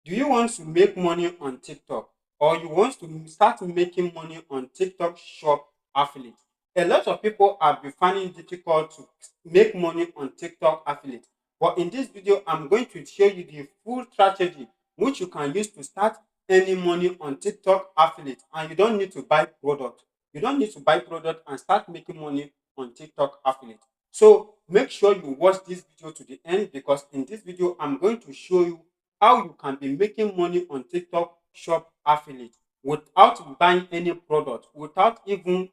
Do you want to make money on TikTok, or you want to start making money on TikTok shop affiliate? A lot of people have been finding it difficult to make money on TikTok affiliate. But in this video, I'm going to show you the full strategy which you can use to start earning money on TikTok affiliate. And you don't need to buy product. You don't need to buy product and start making money on TikTok affiliate. So make sure you watch this video to the end, because in this video, I'm going to show you how you can be making money on TikTok shop affiliate without buying any product, without even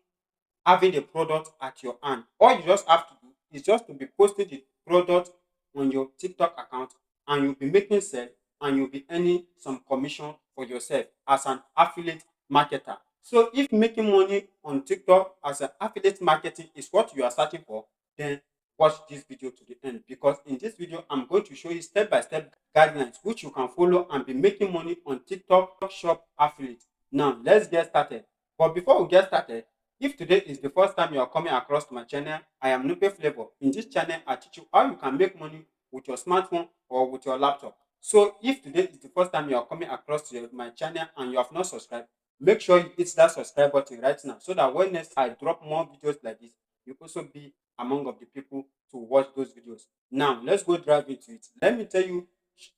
having the product at your hand. All you just have to do is just to be posting the product on your TikTok account, and you'll be making sale, and you'll be earning some commission for yourself as an affiliate marketer. So if making money on TikTok as an affiliate marketing is what you are searching for, then watch this video to the end, because in this video I'm going to show you step-by-step guidelines which you can follow and be making money on TikTok shop affiliate. Now let's get started. But before we get started, if today is the first time you are coming across my channel, I am Nupe Flavor. In this channel, I teach you how you can make money with your smartphone or with your laptop. So if today is the first time you are coming across my channel and you have not subscribed, make sure you hit that subscribe button right now, so that when next I drop more videos like this, you also be among of the people to watch those videos. Now, let's go dive into it. Let me tell you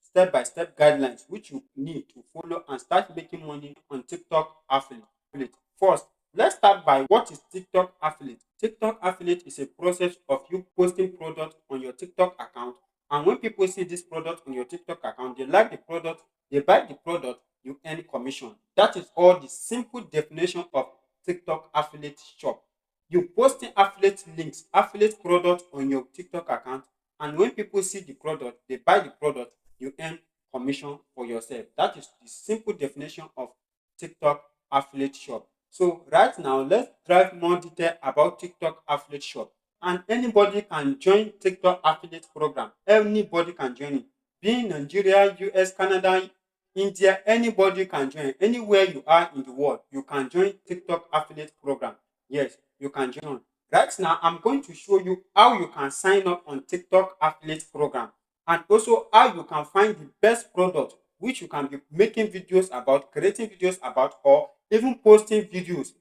step-by-step guidelines which you need to follow and start making money on TikTok affiliate. First, let's start by what is TikTok affiliate. TikTok affiliate is a process of you posting product on your TikTok account, and when people see this product on your TikTok account, they like the product, they buy the product, you earn commission. That is all the simple definition of TikTok affiliate shop. You posting affiliate links, affiliate product on your TikTok account, and when people see the product, they buy the product, you earn commission for yourself. That is the simple definition of TikTok affiliate shop. So right now, let's drive more detail about TikTok affiliate shop. And anybody can join TikTok affiliate program. Anybody can join it. Being Nigeria, US, Canada, India, anybody can join. Anywhere you are in the world, you can join TikTok affiliate program. Yes, you can join. Right now, I'm going to show you how you can sign up on TikTok affiliate program, and also how you can find the best product which you can be making videos about, creating videos about, or even posting videos.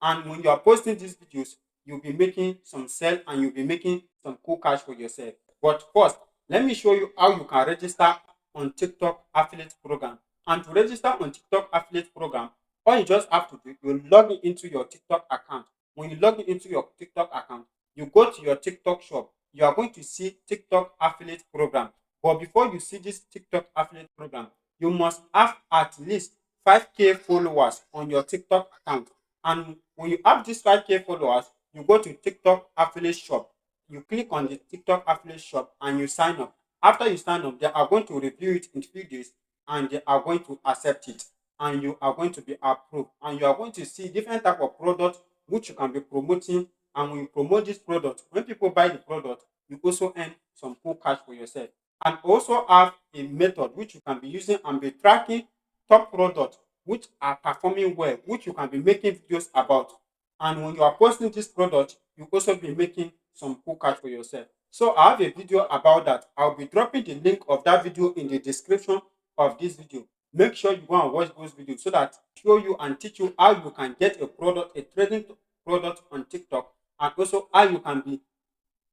And when you are posting these videos, you'll be making some sale and you'll be making some cool cash for yourself. But first, let me show you how you can register on TikTok affiliate program. And to register on TikTok affiliate program, all you just have to do, you log in into your TikTok account. When you log in into your TikTok account, you go to your TikTok shop. You are going to see TikTok affiliate program. But before you see this TikTok affiliate program, you must have at least 5K followers on your TikTok account. And when you have these 5K followers, you go to TikTok affiliate shop. You click on the TikTok affiliate shop and you sign up. After you sign up, they are going to review it in 3 days and they are going to accept it. And you are going to be approved. And you are going to see different type of products which you can be promoting. And when you promote this product, when people buy the product, you also earn some cool cash for yourself. And also have a method which you can be using and be tracking top products which are performing well, which you can be making videos about. And when you are posting this product, you also be making some cool cash for yourself. So I have a video about that. I'll be dropping the link of that video in the description of this video. Make sure you go and watch those videos so that show you and teach you how you can get a product, a trading product on TikTok, and also how you can be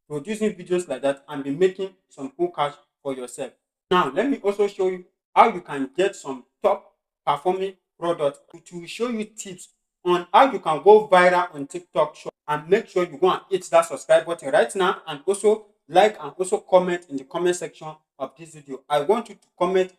producing videos like that and be making some cool cash for yourself. Now, let me also show you how you can get some top performing products, which will show you tips on how you can go viral on TikTok shop. And make sure you go and hit that subscribe button right now, and also like and also comment in the comment section of this video. I want you to comment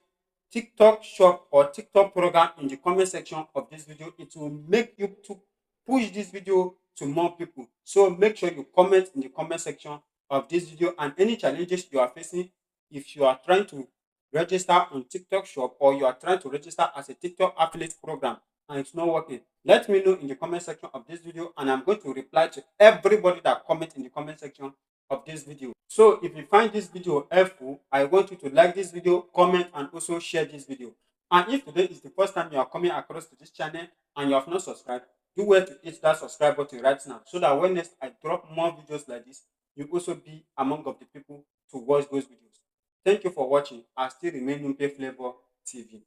TikTok shop or TikTok program in the comment section of this video. It will make you to push this video to more people. So make sure you comment in the comment section of this video, and any challenges you are facing if you are trying to register on TikTok shop, or you are trying to register as a TikTok affiliate program and it's not working. Let me know in the comment section of this video, and I'm going to reply to everybody that comments in the comment section of this video. So if you find this video helpful, I want you to like this video, comment, and also share this video. And if today is the first time you are coming across to this channel and you have not subscribed, do well to hit that subscribe button right now, so that when next I drop more videos like this, you also be among of the people to watch those videos. Thank you for watching. I still remain Numpe Flavor. TV.